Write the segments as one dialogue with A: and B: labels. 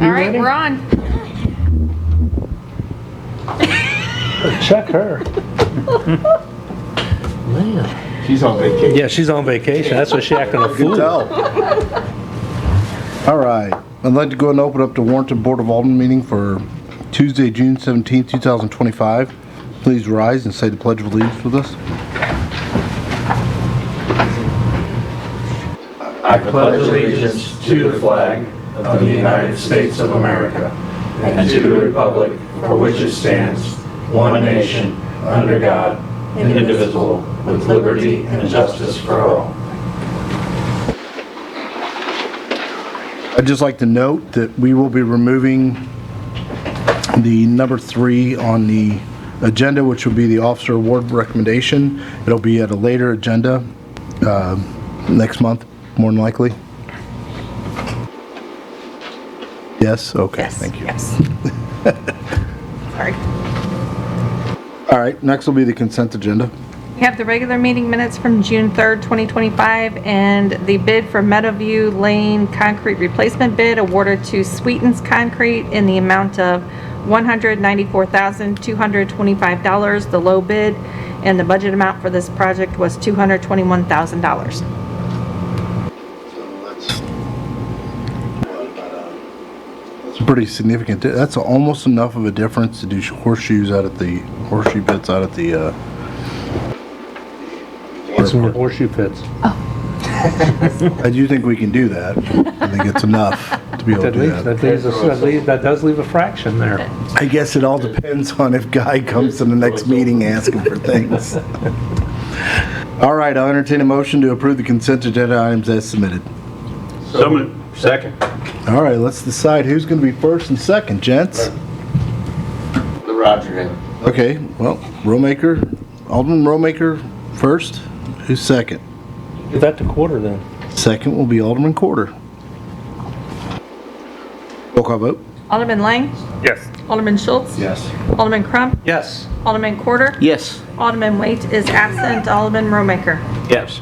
A: All right, we're on.
B: Check her. Man.
C: She's on vacation.
B: Yeah, she's on vacation. That's why she acting a fool.
D: Good tell. All right. I'd like to go and open up the Warrenton Board of Alderman meeting for Tuesday, June 17, 2025. Please rise and say the Pledge of Allegiance with us.
E: I pledge allegiance to the flag of the United States of America and to the republic for which it stands, one nation, under God, indivisible, with liberty and justice for all.
D: I'd just like to note that we will be removing the number 3 on the agenda, which will be the officer award recommendation. It'll be at a later agenda next month, more than likely. Yes? Okay,
A: Yes.
D: thank you.
A: Yes. Sorry.
D: All right, next will be the consent agenda.
A: We have the regular meeting minutes from June 3rd, 2025, and the bid for Meadowview Lane concrete replacement bid awarded to Sweetens Concrete in the amount of $194,225, the low bid, and the budget amount for this project was $221,000.
D: It's pretty significant. That's almost enough of a difference to do horseshoe bits out at the
B: Some horseshoe pits.
D: I do think we can do that. I think it's enough to be able to do that.
B: That does leave a fraction there.
D: I guess it all depends on if Guy comes to the next meeting asking for things. All right, I'll entertain a motion to approve the consent agenda items as submitted.
E: So moved. Second.
D: All right, let's decide who's going to be first and second, gents.
C: The Roger did.
D: Okay, well, Alderman Romaker first. Who's second?
B: Give that to Quarter then.
D: Second will be Alderman Quarter. Roll call vote.
A: Alderman Lang?
B: Yes.
A: Alderman Schultz?
C: Yes.
A: Alderman Crump?
B: Yes.
A: Alderman Quarter?
C: Yes.
A: Alderman Waite is absent. Alderman Romaker?
C: Yes.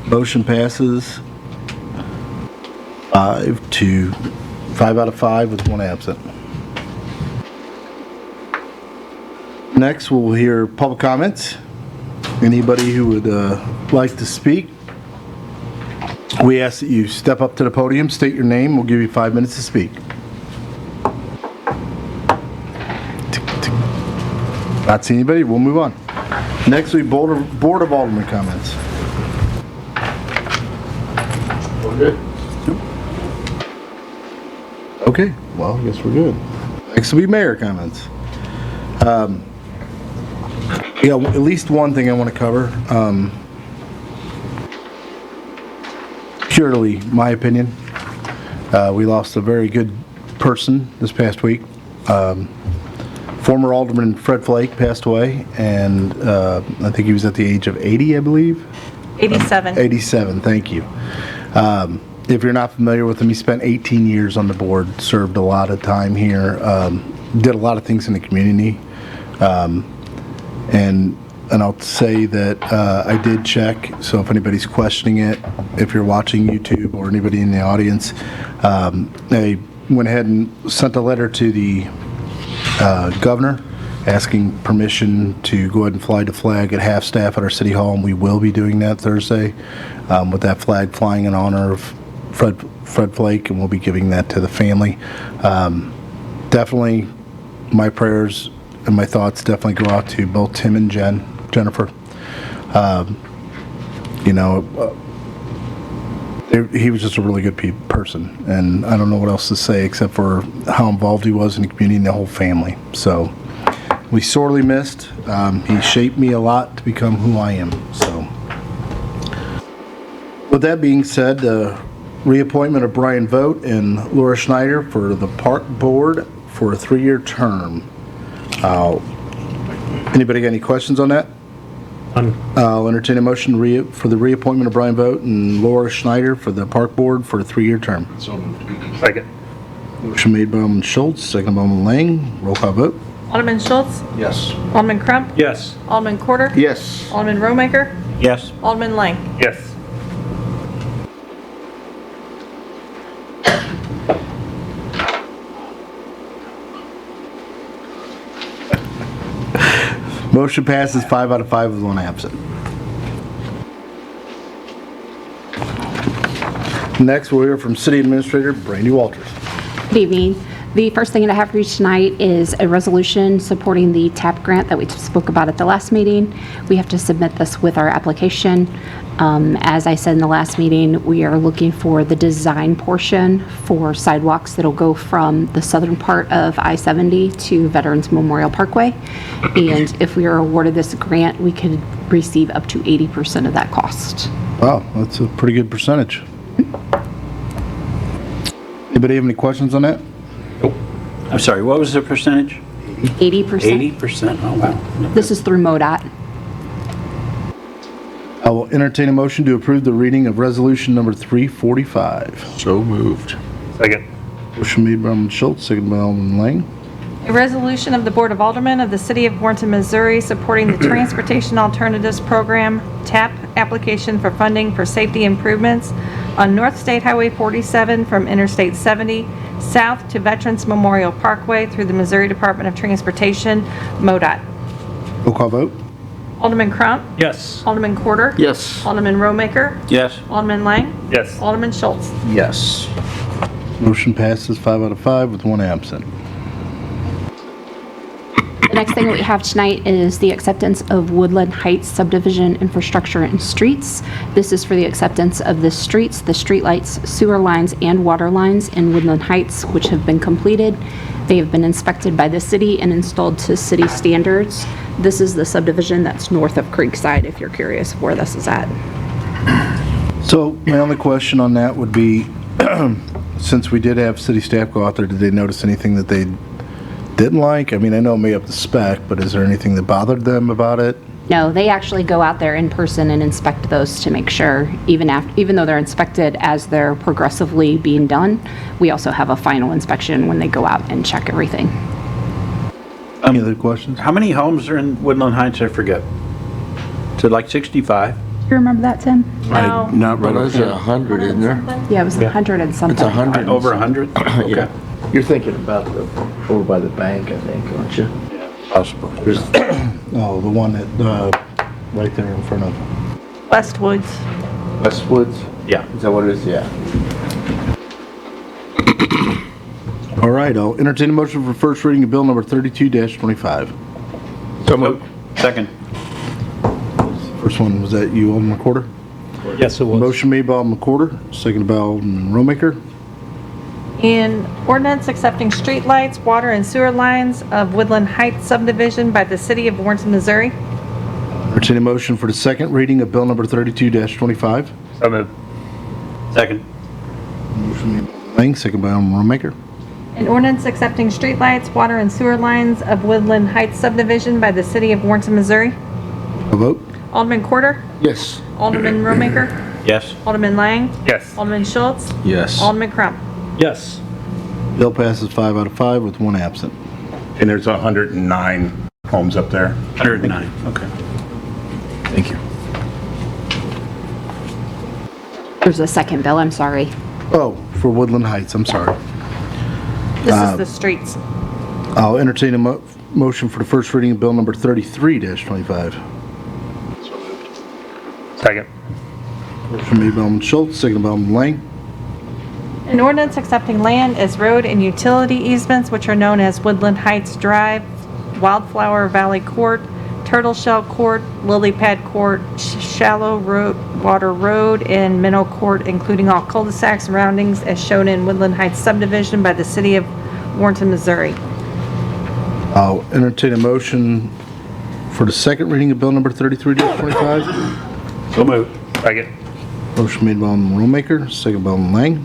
D: Motion passes 5 out of 5 with 1 absent. Next, we'll hear public comments. Anybody who would like to speak, we ask that you step up to the podium, state your name. We'll give you 5 minutes to speak. Not see anybody, we'll move on. Next, we Board of Alderman comments.
C: We're good.
D: Okay, well, I guess we're good. Next will be mayor comments. Yeah, at least one thing I want to cover. Purely my opinion. We lost a very good person this past week. Former Alderman Fred Flake passed away, and I think he was at the age of 80, I believe.
A: 87.
D: 87, thank you. If you're not familiar with him, he spent 18 years on the board, served a lot of time here, did a lot of things in the community. And I'll say that I did check, so if anybody's questioning it, if you're watching YouTube or anybody in the audience, I went ahead and sent a letter to the governor asking permission to go ahead and fly the flag at half-staff at our city hall, and we will be doing that Thursday with that flag flying in honor of Fred Flake, and we'll be giving that to the family. Definitely my prayers and my thoughts definitely go out to both Tim and Jennifer. He was just a really good person, and I don't know what else to say except for how involved he was in the community and the whole family. So we sorely missed. He shaped me a lot to become who I am. So with that being said, the reappointment of Brian Vogt and Laura Schneider for the park board for a 3-year term. Anybody got any questions on that? I'll entertain a motion for the reappointment of Brian Vogt and Laura Schneider for the park board for a 3-year term.
C: So moved.
B: Second.
D: Motion made by Alderman Schultz, second by Alderman Lang. Roll call vote.
A: Alderman Schultz?
C: Yes.
A: Alderman Crump?
B: Yes.
A: Alderman Quarter?
C: Yes.
A: Alderman Romaker?
C: Yes.
A: Alderman Lang?
B: Yes.
D: Motion passes 5 out of 5 with 1 absent. Next, we'll hear from City Administrator Brandy Walters.
F: Good evening. The first thing that I have for you tonight is a resolution supporting the TAP grant that we spoke about at the last meeting. We have to submit this with our application. As I said in the last meeting, we are looking for the design portion for sidewalks that'll go from the southern part of I-70 to Veterans Memorial Parkway. And if we are awarded this grant, we could receive up to 80% of that cost.
D: Wow, that's a pretty good percentage. Anybody have any questions on that?
E: I'm sorry, what was the percentage?
F: 80%.
E: 80%? Oh, wow.
F: This is through MoDOT.
D: I will entertain a motion to approve the reading of resolution number 345.
C: So moved.
B: Second.
D: Motion made by Alderman Schultz, seconded by Alderman Lang.
A: A resolution of the Board of Aldermen of the City of Warrenton, Missouri, supporting the Transportation Alternatives Program TAP application for funding for safety improvements on North State Highway 47 from Interstate 70 south to Veterans Memorial Parkway through the Missouri Department of Transportation, MoDOT.
D: Roll call vote.
A: Alderman Crump.
B: Yes.
A: Alderman Quarter.
C: Yes.
A: Alderman Romaker.
E: Yes.
A: Alderman Lang.
B: Yes.
A: Alderman Schultz.
C: Yes.
D: Motion passes 5 out of 5 with 1 absent.
F: The next thing that we have tonight is the acceptance of Woodland Heights subdivision infrastructure and streets. This is for the acceptance of the streets, the streetlights, sewer lines, and water lines in Woodland Heights, which have been completed. They have been inspected by the city and installed to city standards. This is the subdivision that's north of Creekside, if you're curious of where this is at.
D: So my only question on that would be, since we did have city staff go out there, did they notice anything that they didn't like? I mean, I know it may up the spec, but is there anything that bothered them about it?
F: No, they actually go out there in person and inspect those to make sure, even though they're inspected as they're progressively being done, we also have a final inspection when they go out and check everything.
D: Any other questions?
E: How many homes are in Woodland Heights? I forget. Is it like 65?
F: You remember that, Tim?
A: No.
D: Not right
C: Well,
D: off
C: there's
D: the-
C: 100, isn't there?
F: Yeah, it was 100 and something.
C: It's 100.
E: Over 100? Okay.
C: Yeah. You're thinking about over by the bank, I think, aren't you?
E: Possible.
D: Oh, the one that, right there in front of.
A: Westwoods.
C: Westwoods?
E: Yeah.
C: Is that what it is? Yeah.
D: All right, I'll entertain a motion for first reading of bill number 32-25.
C: So moved.
E: Second.
D: First one, was that you, Alderman Quarter?
B: Yes, it was.
D: Motion made by Alderman Quarter, seconded by Alderman Romaker.
A: In ordinance accepting streetlights, water and sewer lines of Woodland Heights subdivision by the City of Warrenton, Missouri.
D: Entertain a motion for the second reading of bill number 32-25.
B: So moved.
E: Second.
D: Motion made by Lang, seconded by Alderman Romaker.
A: An ordinance accepting streetlights, water and sewer lines of Woodland Heights subdivision by the City of Warrenton, Missouri.
D: A vote?
A: Alderman Quarter.
C: Yes.
A: Alderman Romaker.
E: Yes.
A: Alderman Lang.
B: Yes.
A: Alderman Schultz.
C: Yes.
A: Alderman Crump.
B: Yes.
D: Bill passes 5 out of 5 with 1 absent.
G: And there's 109 homes up there.
E: 109. Okay.
G: Thank you.
F: There's a second bill, I'm sorry.
D: Oh, for Woodland Heights, I'm sorry.
A: This is the streets.
D: I'll entertain a motion for the first reading of bill number 33-25.
B: Second.
D: Motion made by Alderman Schultz, seconded by Alderman Lang.
A: An ordinance accepting land as road and utility easements, which are known as Woodland Heights Drive, Wildflower Valley Court, Turtle Shell Court, Lily Pad Court, Shallow Road, Water Road, and Minnow Court, including all cul-de-sac surroundings as shown in Woodland Heights subdivision by the City of Warrenton, Missouri.
D: I'll entertain a motion for the second reading of bill number 33-25.
E: So moved.
B: Second.
D: Motion made by Alderman Romaker, seconded by Alderman Lang.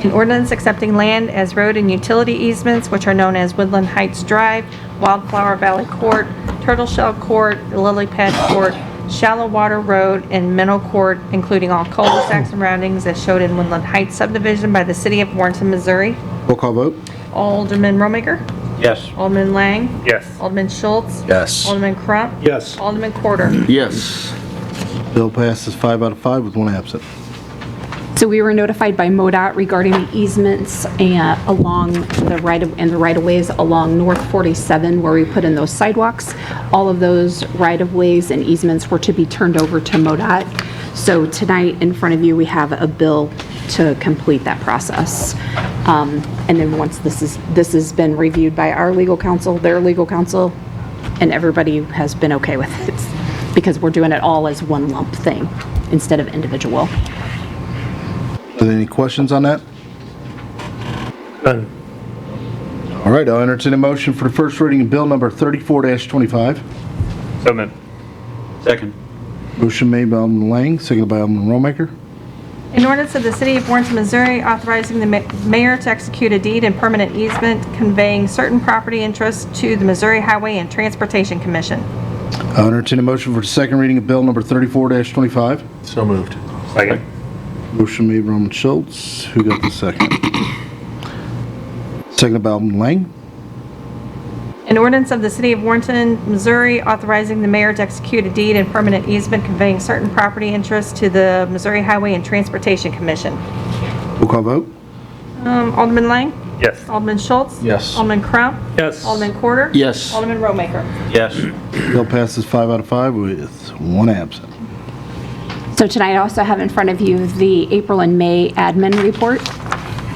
A: An ordinance accepting land as road and utility easements, which are known as Woodland Heights Drive, Wildflower Valley Court, Turtle Shell Court, Lily Pad Court, Shallow Water Road, and Minnow Court, including all cul-de-sac surroundings as shown in Woodland Heights subdivision by the City of Warrenton, Missouri.
D: Roll call vote?
A: Alderman Romaker.
E: Yes.
A: Alderman Lang.
B: Yes.
A: Alderman Schultz.
C: Yes.
A: Alderman Crump.
B: Yes.
A: Alderman Quarter.
C: Yes.
D: Bill passes 5 out of 5 with 1 absent.
F: So we were notified by MoDOT regarding the easements along the right-of-ways along North 47 where we put in those sidewalks. All of those right-of-ways and easements were to be turned over to MoDOT. So tonight in front of you, we have a bill to complete that process. And then once this has been reviewed by our legal counsel, their legal counsel, and everybody has been okay with it because we're doing it all as one lump thing instead of individual.
D: Are there any questions on that?
B: None.
D: All right, I'll entertain a motion for the first reading of bill number 34-25.
B: So moved. Second.
D: Motion made by Alderman Lang, seconded by Alderman Rollmaker.
A: An ordinance of the City of Warrenton, Missouri, authorizing the mayor to execute a deed and permanent easement conveying certain property interests to the Missouri Highway and Transportation Commission.
D: I'll entertain a motion for the second reading of bill number 34-25.
C: So moved.
B: Second.
D: Motion made by Alderman Schultz. Who got the second? Seconded by Alderman Lang.
A: An ordinance of the City of Warrenton, Missouri, authorizing the mayor to execute a deed and permanent easement conveying certain property interests to the Missouri Highway and Transportation Commission.
D: Roll call vote.
A: Alderman Lang?
B: Yes.
A: Alderman Schultz?
C: Yes.
A: Alderman Crump?
B: Yes.
A: Alderman Quarter?
C: Yes.
A: Alderman Rollmaker?
B: Yes.
D: Bill passes 5 out of 5 with 1 absent.
F: So tonight I also have in front of you the April and May admin report.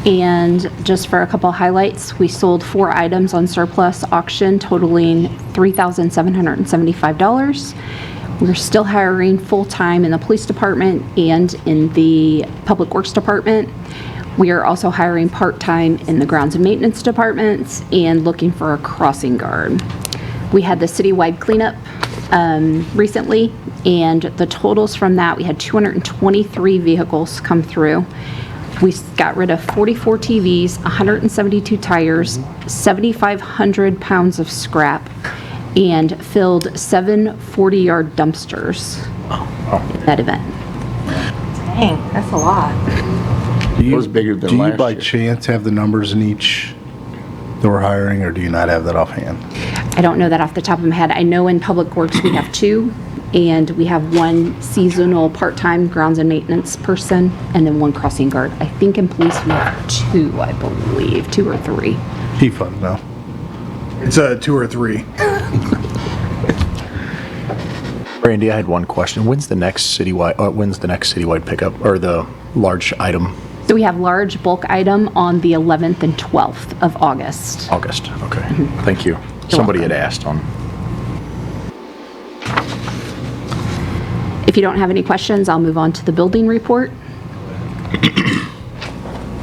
F: And just for a couple highlights, we sold 4 items on surplus auction totaling $3,775. We're still hiring full-time in the police department and in the public works department. We are also hiring part-time in the grounds and maintenance departments and looking for a crossing guard. We had the citywide cleanup recently, and the totals from that, we had 223 vehicles come through. We got rid of 44 TVs, 172 tires, 7,500 pounds of scrap, and filled 7 40-yard dumpsters at that event.
A: Dang, that's a lot.
D: Do you,
C: was bigger than
D: do you
C: last
D: by
C: year.
D: chance have the numbers in each that we're hiring, or do you not have that offhand?
F: I don't know that off the top of my head. I know in Public Works we have 2, and we have 1 seasonal part-time grounds and maintenance person, and then 1 crossing guard. I think in police we have 2, I believe, 2 or 3.
D: He fund now.
H: It's 2 or 3.
I: Randy, I had one question. When's the next citywide pickup or the large item?
F: So we have large bulk item on the 11th and 12th of August.
I: August. Okay. Thank you. Somebody had asked on.
F: If you don't have any questions, I'll move on to the building report.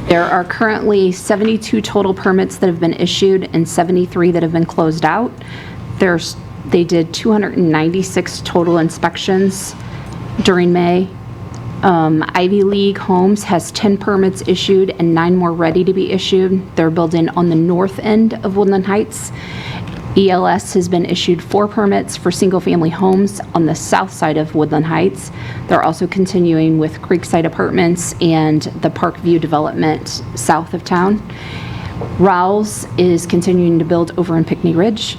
F: There are currently 72 total permits that have been issued and 73 that have been closed out. They did 296 total inspections during May. Ivy League Homes has 10 permits issued and 9 more ready to be issued. They're building on the north end of Woodland Heights. ELS has been issued 4 permits for single-family homes on the south side of Woodland Heights. They're also continuing with Creekside Apartments and the Parkview development south of town. Rouse is continuing to build over in Pinckney Ridge.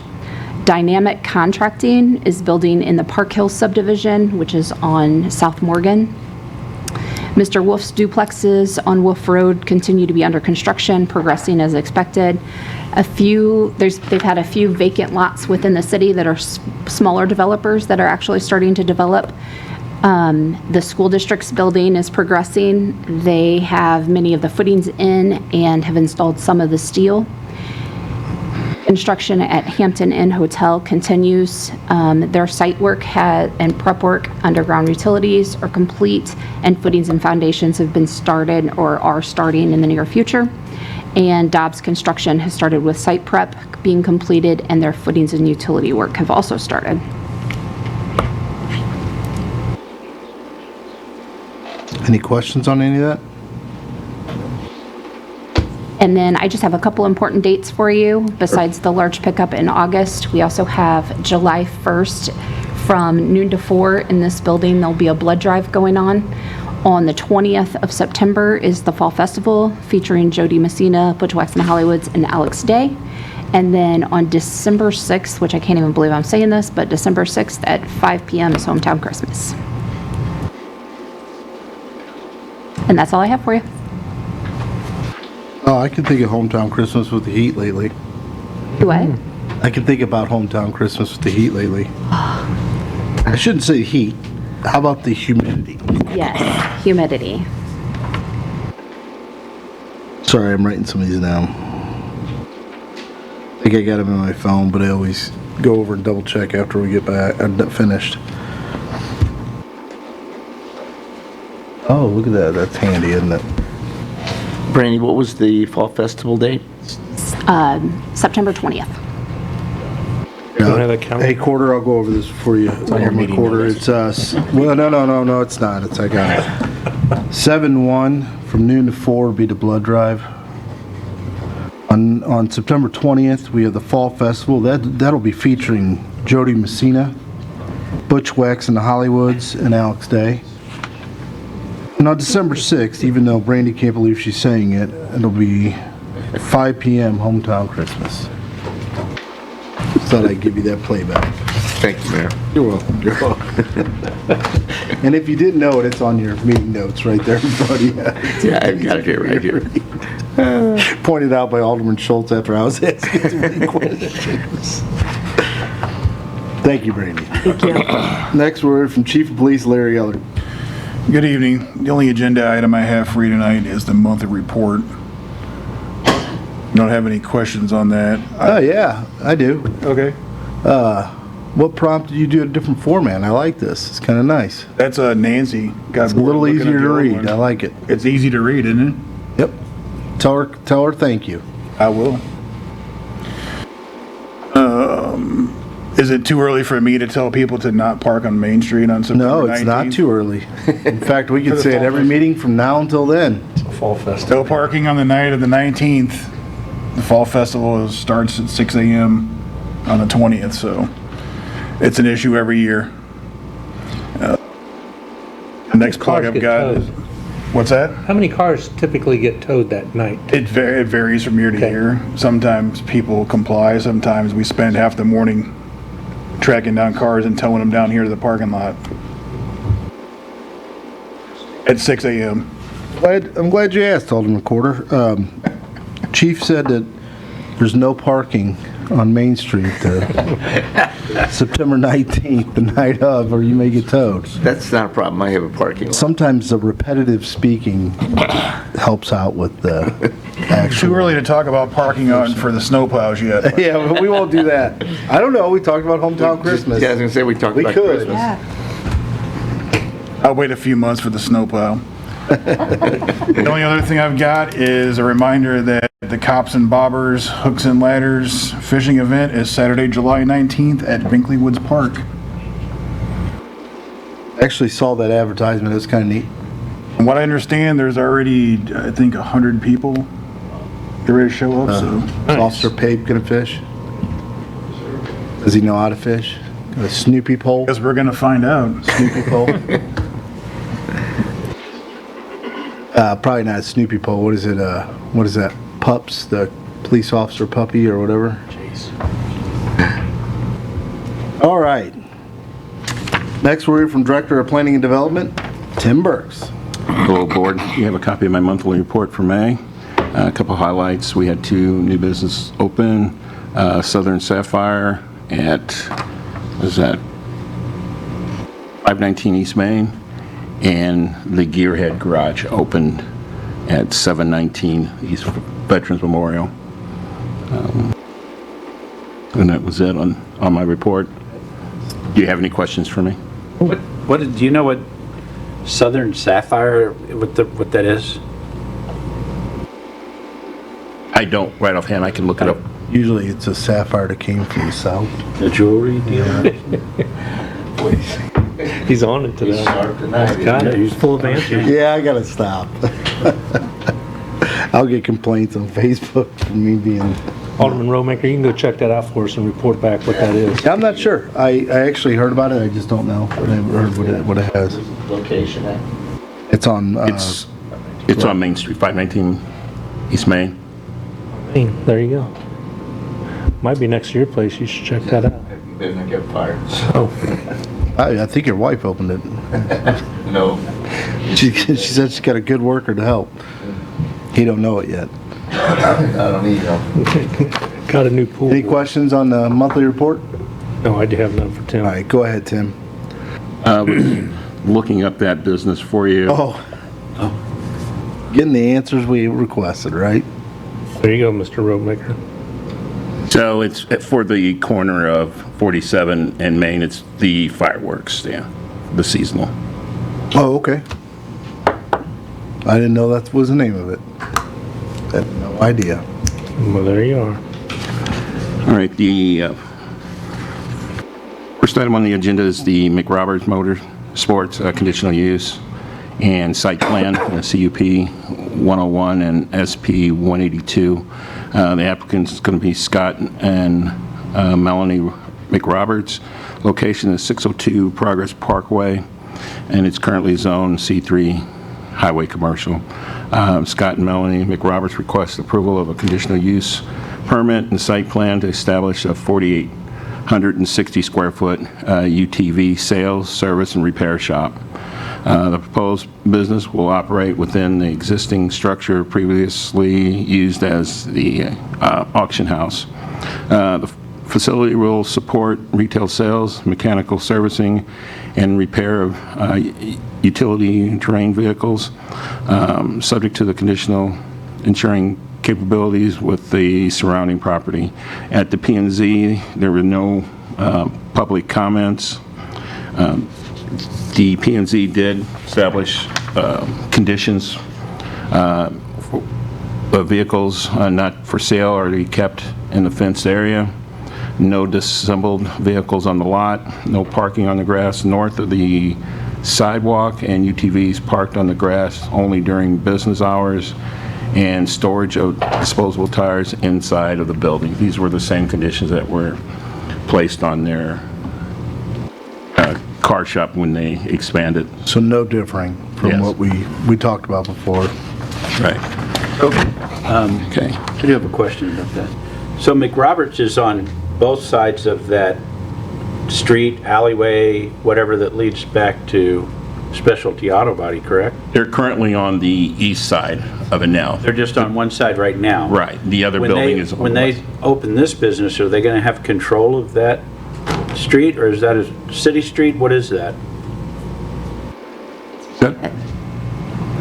F: Dynamic Contracting is building in the Park Hill subdivision, which is on South Morgan. Mr. Wolf's duplexes on Wolf Road continue to be under construction, progressing as expected. They've had a few vacant lots within the city that are smaller developers that are actually starting to develop. The school district's building is progressing. They have many of the footings in and have installed some of the steel. Construction at Hampton Inn Hotel continues. Their site work and prep work, underground utilities are complete, and footings and foundations have been started or are starting in the near future. And Dobbs Construction has started with site prep being completed, and their footings and utility work have also started.
D: Any questions on any of that?
F: And then I just have a couple important dates for you. Besides the large pickup in August, we also have July 1st from noon to 4 in this building. There'll be a blood drive going on. On the 20th of September is the Fall Festival featuring Jody Messina, Butch Waxman Hollywoods, and Alex Day. And then on December 6th, which I can't even believe I'm saying this, but December 6th at 5 p.m. is Hometown Christmas. And And that's all I have for you.
D: Oh, I can think of hometown Christmas with the heat lately.
F: Do what?
D: I can think about hometown Christmas with the heat lately. I shouldn't say heat. How about the humidity?
F: Yes, humidity.
D: Sorry, I'm writing some of these down. I think I got them in my phone, but I always go over and double check after we get back finished. Oh, look at that. That's handy, isn't it?
C: Brandy, what was the fall festival date?
F: September 20th.
B: don't have that calendar?
D: Hey, Quarter, I'll go over this for you. It's
I: on your meeting
D: Quarter,
I: notice.
D: it's, well, no, it's not. I got it. 7/1, from noon to 4 will be the blood drive. On September 20th, we have the Fall Festival. That'll be featuring Jody Messina, Butch Wax and the Hollywoods, and Alex Day. And on December 6th, even though Brandy can't believe she's saying it, it'll be 5 p.m. Hometown Christmas. Just thought I'd give you that playback.
C: Thank you, Mayor.
D: You're welcome. You're welcome. And if you didn't know it, it's on your meeting notes right there in front of you.
C: Yeah, I've got it here, right here.
D: Pointed out by Alderman Schultz after I was asking too many questions. Thank you, Brandy. Thank you. Next word from Chief of Police Larry Eller.
H: Good evening. The only agenda item I have for you tonight is the monthly report. Don't have any questions on that.
D: Oh, yeah, I do.
H: Okay.
D: What prompted you to do a different format? I like this. It's kind of nice.
H: That's Nancy. Got
D: It's a little
H: bored looking
D: easier
H: at
D: to
H: the old
D: read.
H: one.
D: I like it.
H: It's easy to read, isn't it?
D: Yep. Tell her thank you.
H: I will. Is it too early for me to tell people to not park on Main Street on September 19th?
D: No, it's not too early. In fact, we
H: For
D: could
H: the
D: say at
H: fall
D: every
H: festival.
D: meeting from now until then.
B: Fall Festival.
H: No parking on the night of the 19th. The Fall Festival starts at 6 a.m. on the 20th, so it's an issue every year. The next plug
B: cars
H: I've
B: get
H: got
B: towed?
H: is, what's that?
B: How many cars typically get towed that night?
H: It varies from year to
B: Okay.
H: year. Sometimes people comply, sometimes we spend half the morning tracking down cars and towing them down here to the parking lot. At 6 a.m.
D: I'm glad you asked, Alderman Quarter. Chief said that there's no parking on Main Street September 19th, the night of, or you may get towed.
C: That's not a problem. I have a parking lot.
D: Sometimes the repetitive speaking helps out with the actual.
H: Too early to talk about parking on for the snowplows yet.
D: Yeah, but we won't do that. I don't know. We talked about hometown Christmas.
C: Yeah, I was gonna say we talked
D: We
C: about
D: could.
C: Christmas.
A: Yeah.
H: I'll wait a few months for the snowplow. The only other thing I've got is a reminder that the Cops and Bobbers Hooks and Ladders fishing event is Saturday, July 19th at Binkley Woods Park.
D: Actually saw that advertisement. It's kind of neat.
H: From what I understand, there's already, I think, 100 people get ready to show up, so.
D: Is Officer Pape gonna fish? Does he know how to fish? Got a Snoopy pole?
H: Guess we're gonna find out.
D: Snoopy pole? Probably not a Snoopy pole. What is it? What is that? Pups? The police officer puppy or whatever? All right. Next, we're here from Director of Planning and Development, Tim Burks.
J: Hello, Board. You have a copy of my monthly report for May. A couple highlights. We had 2 new businesses open. Southern Sapphire at, what is that, 519 East Main. And the Gearhead Garage opened at 719 East Veterans Memorial. And that was it on my report. Do you have any questions for me?
K: What do you know what Southern Sapphire, what that is?
J: I don't right offhand. I can look it up.
D: Usually it's a sapphire that came from the south.
K: The jewelry dealer?
B: He's on it today. Got it. He's full of answers.
D: Yeah, I gotta stop. I'll get complaints on Facebook for me being...
B: Alderman Romaker, you can go check that out for us and report back what that is.
D: I'm not sure. I actually heard about it. I just don't know. I never heard what it has.
C: Location at?
D: It's on...
J: It's on Main Street, 519 East Main.
B: Hey, there you go. Might be next to your place. You should check that out.
C: You better not get fired.
D: I think your wife opened it.
C: No.
D: She said she's got a good worker to help. He don't know it yet.
C: I don't need them.
B: Got a new pool.
D: Any questions on the monthly report?
B: No, I do have none for Tim.
D: All right, go ahead, Tim.
J: Looking up that business for you.
D: Oh. Getting the answers we requested, right?
B: There you go, Mr. Roadmaker.
J: So it's for the corner of 47 and Main. It's the fireworks stand, the seasonal.
D: Oh, okay. I didn't know that was the name of it. I had no idea.
B: Well, there you are.
J: All right, the first item on the agenda is the McRoberts Motor Sports conditional use and site plan, CUP 101 and SP 182. The applicant's going to be Scott and Melanie McRoberts. Location is 602 Progress Parkway, and it's currently zoned C3 Highway Commercial. Scott and Melanie McRoberts request approval of a conditional use permit and site plan to establish a 4,860 square foot UTV sales, service, and repair shop. The proposed business will operate within the existing structure previously used as the auction house. The facility will support retail sales, mechanical servicing, and repair of utility terrain vehicles, subject to the conditional insuring capabilities with the surrounding property. At the P&Z, there were no public comments. The P&Z did establish conditions for vehicles not for sale or to be kept in the fenced area. No disassembled vehicles on the lot, no parking on the grass north of the sidewalk, and UTVs parked on the grass only during business hours, and storage of disposable tires inside of the building. These were the same conditions that were placed on their car shop when they expanded.
D: So no differing from
J: Yes.
D: what we talked about before.
J: Right. Okay.
K: I do have a question about that. So McRoberts is on both sides of that street, alleyway, whatever that leads back to Specialty Auto Body, correct?
J: They're currently on the east side of it now.
K: They're just on one side right now.
J: Right. The other
K: When
J: building
K: they,
J: is on
K: when
J: the
K: they
J: west.
K: open this business, are they going to have control of that street, or is that a city street? What is that?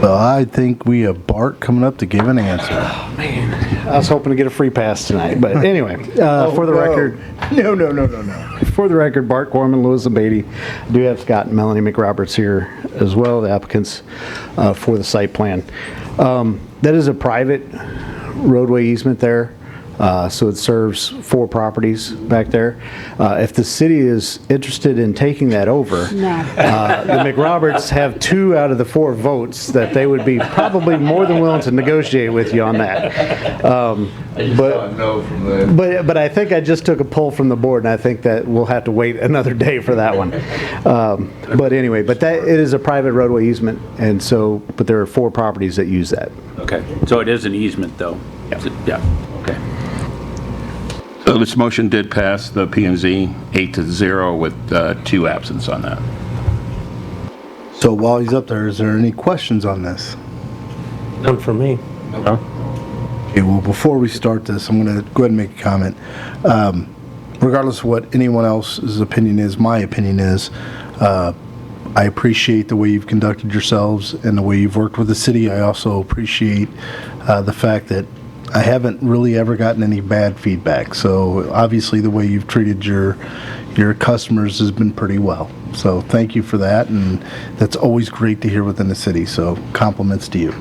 D: Well, I think we have Bart coming up to give an answer.
L: I was hoping to get a free pass tonight, but anyway, for the record,
D: No.
L: for the record, Bart Gorman, Louis Beatty, I do have Scott and Melanie McRoberts here as well, the applicants for the site plan. That is a private roadway easement there, so it serves 4 properties back there. If the city is interested in taking that over, the McRoberts have 2 out of the 4 votes that they would be probably more than willing to negotiate with you on that. But I think I just took a poll from the board, and I think that we'll have to wait another day for that one. But anyway, it is a private roadway easement, and so, but there are 4 properties that use that.
K: Okay, so it is an easement, though? Yeah, okay.
J: So this motion did pass the P&Z 8-0 with 2 absence on that.
D: So while he's up there, is there any questions on this?
B: None for me.
D: Okay, well, before we start this, I'm going to go ahead and make a comment. Regardless of what anyone else's opinion is, my opinion is, I appreciate the way you've conducted yourselves and the way you've worked with the city. I also appreciate the fact that I haven't really ever gotten any bad feedback. So obviously the way you've treated your customers has been pretty well. So thank you for that, and that's always great to hear within the city. So compliments to you.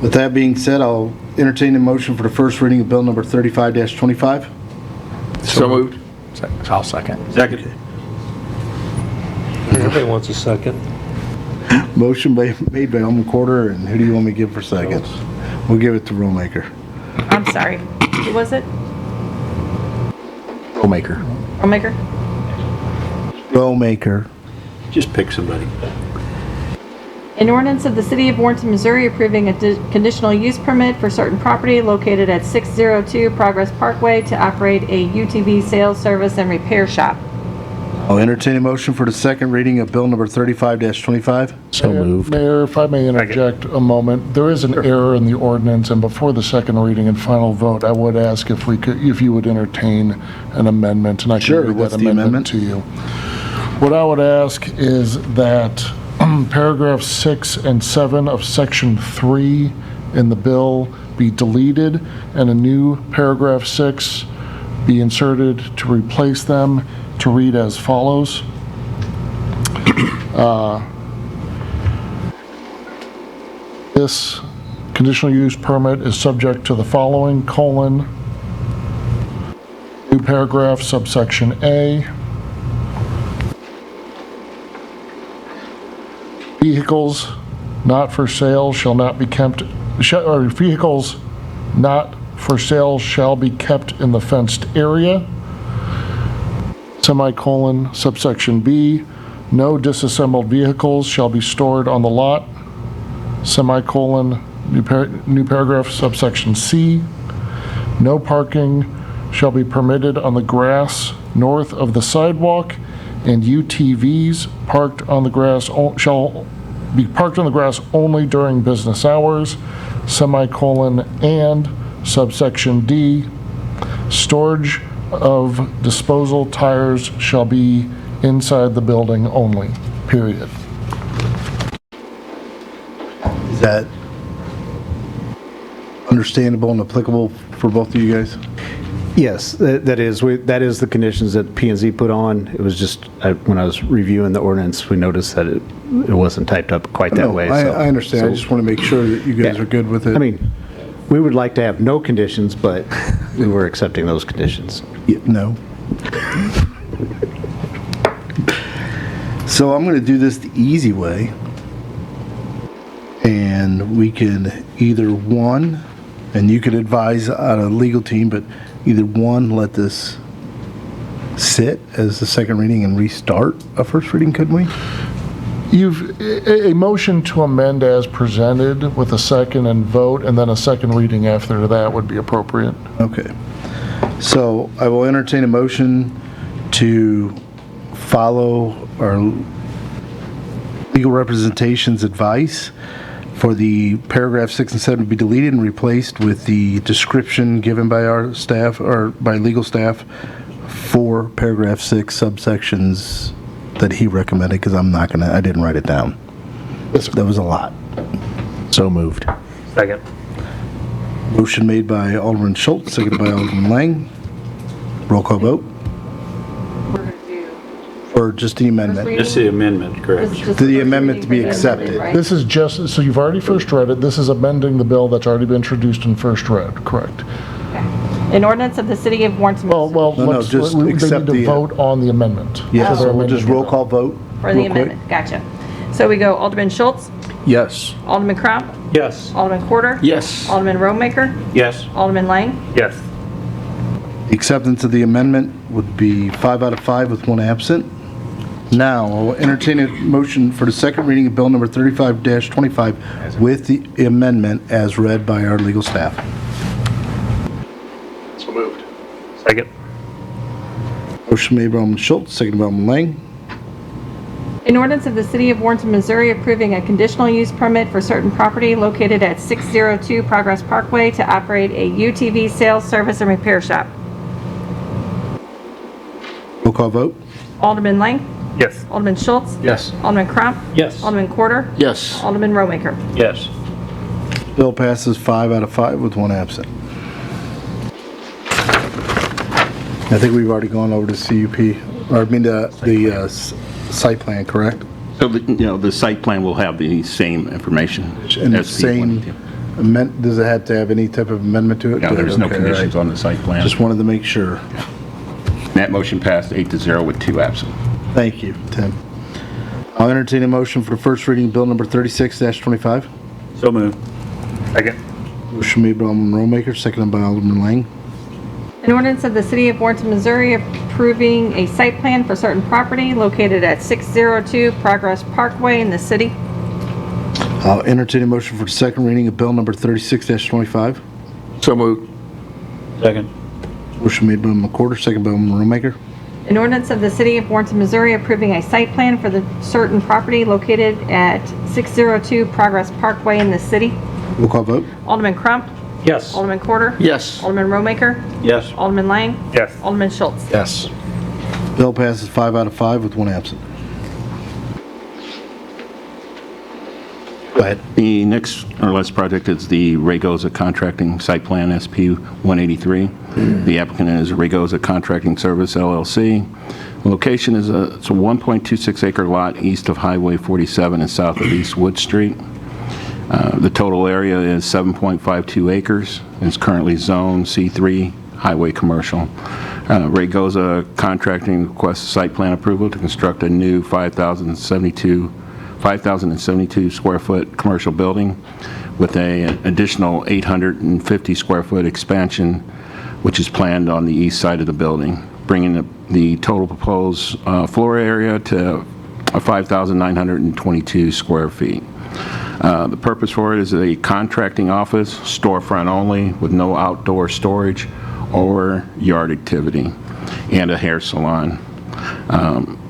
D: With that being said, I'll entertain a motion for the first reading of bill number 35-25.
J: So moved.
I: I'll second.
K: Second.
B: Everybody wants a second.
D: Motion made by Alderman Corder, and who do you want me to give for seconds? We'll give it to Rulemaker.
A: I'm sorry. Who was it?
I: Maker.
A: Homemaker?
D: Rulemaker.
K: Just pick somebody.
A: An ordinance of the City of Warrenton, Missouri approving a conditional use permit for certain property located at 602 Progress Parkway to operate a UTV sales, service, and repair shop.
D: I'll entertain a motion for the second reading of Bill number 35-25.
I: So moved.
E: Mayor, if I may interject a moment, there is an error in the ordinance, and before the second reading and final vote, I would ask if you would entertain an amendment, and I
D: Sure,
E: can read
D: what's
E: that
D: the
E: amendment to you. What I would ask is that paragraph 6 and 7 of section 3 in the bill be deleted, and a new paragraph 6 be inserted to replace them, to read as follows. This conditional use permit is subject to the following, colon, new paragraph, subsection A. Vehicles not for sale shall not be kept, or vehicles not for sale shall be kept in the fenced area. Semicolon, subsection B, no disassembled vehicles shall be stored on the lot. Semicolon, new paragraph, subsection C, no parking shall be permitted on the grass north of the sidewalk, and UTVs parked on the grass shall be parked on the grass only during business hours. Semicolon, and subsection D, storage of disposal tires shall be inside the building only, period.
D: Is that understandable and applicable for both of you guys?
L: Yes, that is the conditions that P and Z put on. It was just, when I was reviewing the ordinance, we noticed that it wasn't typed up quite that way.
D: I
L: so-
D: understand. I just want to make sure that you guys
L: Yeah.
D: are good with it.
L: I mean, we would like to have no conditions, but we were accepting those conditions.
D: Yeah, no. So I'm going to do this the easy way. And we can either one, and you could advise on a legal team, but either one, let this sit as the second reading and restart a first reading, couldn't we?
E: A motion to amend as presented with a second and vote, and then a second reading after that would be appropriate.
D: Okay. So I will entertain a motion to follow our legal representation's advice for the paragraph 6 and 7 to be deleted and replaced with the description given by our staff, or by legal staff, for paragraph 6 subsections that he recommended, because I didn't write it down. That was a lot.
I: So moved.
B: Second.
D: Motion made by Alderman Schultz, seconded by Alderman Lang. Roll call vote. Or just the amendment?
K: Just the amendment, correct?
D: To the amendment to be accepted.
E: This is just, so you've already first read it, this is amending the bill that's already been introduced and first read, correct?
A: An ordinance of the City of Warrenton, Missouri.
E: Well,
D: No,
E: let's,
D: just
E: they need
D: accept
E: to
D: the-
E: vote on the amendment.
D: Yes,
E: So they're
D: we'll just
E: amending
D: roll
E: it.
D: call vote.
A: For the
D: real quick.
A: amendment, gotcha. So we go Alderman Schultz,
I: Yes.
A: Alderman Crump,
K: Yes.
A: Alderman Quarter.
K: Yes.
A: Alderman Romaker,
K: Yes.
A: Alderman Lang.
B: Yes.
D: The acceptance of the amendment would be 5 out of 5 with 1 absent. Now, I'll entertain a motion for the second reading of Bill number 35-25 with the amendment as read by our legal staff.
I: So moved.
B: Second.
D: Motion made by Alderman Schultz, seconded by Alderman Lang.
A: An ordinance of the City of Warrenton, Missouri approving a conditional use permit for certain property located at 602 Progress Parkway to operate a UTV sales, service, and repair shop.
D: Roll call vote.
A: Alderman Lang,
B: Yes.
A: Alderman Schultz,
I: Yes.
A: Alderman Crump,
K: Yes.
A: Alderman Quarter,
I: Yes.
A: Alderman Romaker.
K: Yes.
D: Bill passes 5 out of 5 with 1 absent. I think we've already gone over to CUP, or I mean the site plan, correct?
J: So, the site plan will have the same information.
D: And the
J: SP
D: same,
J: 1.
D: does it have to have any type of amendment to it?
J: No, there's no
D: Okay, all
J: conditions
D: right.
J: on the site plan.
D: Just wanted to make sure.
J: That motion passed 8-0 with 2 absent.
D: Thank you, Tim. I'll entertain a motion for the first reading of Bill number 36-25.
K: So moved.
B: Second.
D: Motion made by Alderman Romaker, seconded by Alderman Lang.
A: An ordinance of the City of Warrenton, Missouri approving a site plan for certain property located at 602 Progress Parkway in the city.
D: I'll entertain a motion for the second reading of Bill number 36-25.
I: So moved.
K: Second.
D: Motion made by Alderman McCorder, seconded by Alderman Romaker.
A: An ordinance of the City of Warrenton, Missouri approving a site plan for the certain property located at 602 Progress Parkway in the city.
D: Roll call vote.
A: Alderman Crump.
B: Yes.
A: Alderman Quarter.
C: Yes.
A: Alderman Romaker.
K: Yes.
A: Alderman Lang.
B: Yes.
A: Alderman Schultz.
I: Yes.
D: Bill passes 5 out of 5 with 1 absent. Go ahead.
J: The next or last project is the Ragoza Contracting Site Plan SP 183. The applicant is Ragoza Contracting Service LLC. The location is it's a 1.26 acre lot east of Highway 47 and south of East Wood Street. The total area is 7.52 acres. It's currently zone C3 highway commercial. Ragoza Contracting requests site plan approval to construct a new 5,072 square foot commercial building with an additional 850 square foot expansion, which is planned on the east side of the building, bringing the total proposed floor area to 5,922 square feet. The purpose for it is a contracting office, storefront only, with no outdoor storage or yard activity, and a hair salon.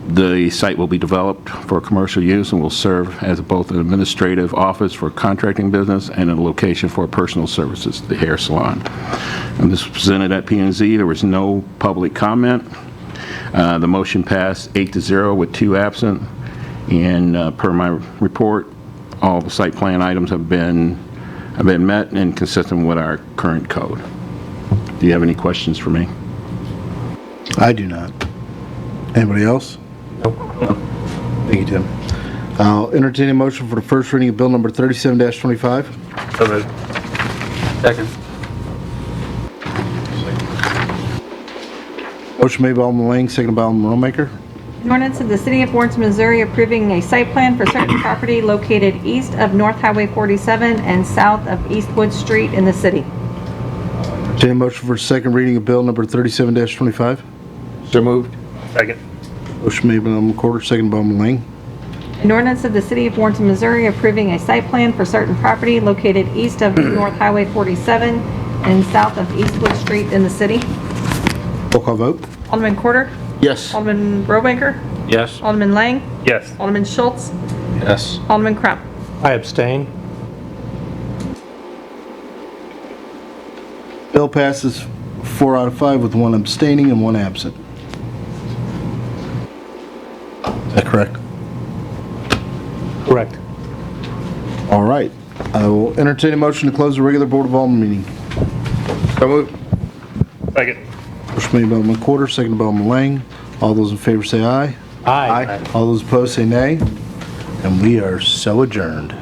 J: The site will be developed for commercial use and will serve as both an administrative office for contracting business and a location for personal services, the hair salon. And this was presented at P&Z. There was no public comment. The motion passed 8-0 with 2 absent. And per my report, all the site plan items have been met and consistent with our current code. Do you have any questions for me?
D: I do not. Anybody else?
B: Nope.
D: Thank you, Tim. I'll entertain a motion for the first reading of bill number 37-25.
B: So moved.
K: Second.
D: Motion made by Alderman Lang, seconded by Alderman Romaker.
A: An ordinance of the City of Warrenton, Missouri approving a site plan for certain property located east of North Highway 47 and south of East Wood Street in the city.
D: Entertain a motion for second reading of bill number 37-25.
B: So moved. Second.
D: Motion made by Alderman Quarter, seconded by Alderman Lang.
A: An ordinance of the City of Warrenton, Missouri approving a site plan for certain property located east of North Highway 47 and south of East Wood Street in the city.
D: Roll call vote.
A: Alderman Quarter.
C: Yes.
A: Alderman Romaker.
K: Yes.
A: Alderman Lang.
B: Yes.
A: Alderman Schultz.
C: Yes.
A: Alderman Crump.
B: I abstain.
D: Bill passes 4 out of 5 with 1 abstaining and 1 absent. Is that correct?
B: Correct.
D: All right. I will entertain a motion to close the regular Board of Alderman meeting.
C: So moved.
B: Second.
D: Motion made by Alderman Quarter, seconded by Alderman Lang. All those in favor say aye.
B: Aye.
D: All those opposed say nay. And we are so adjourned.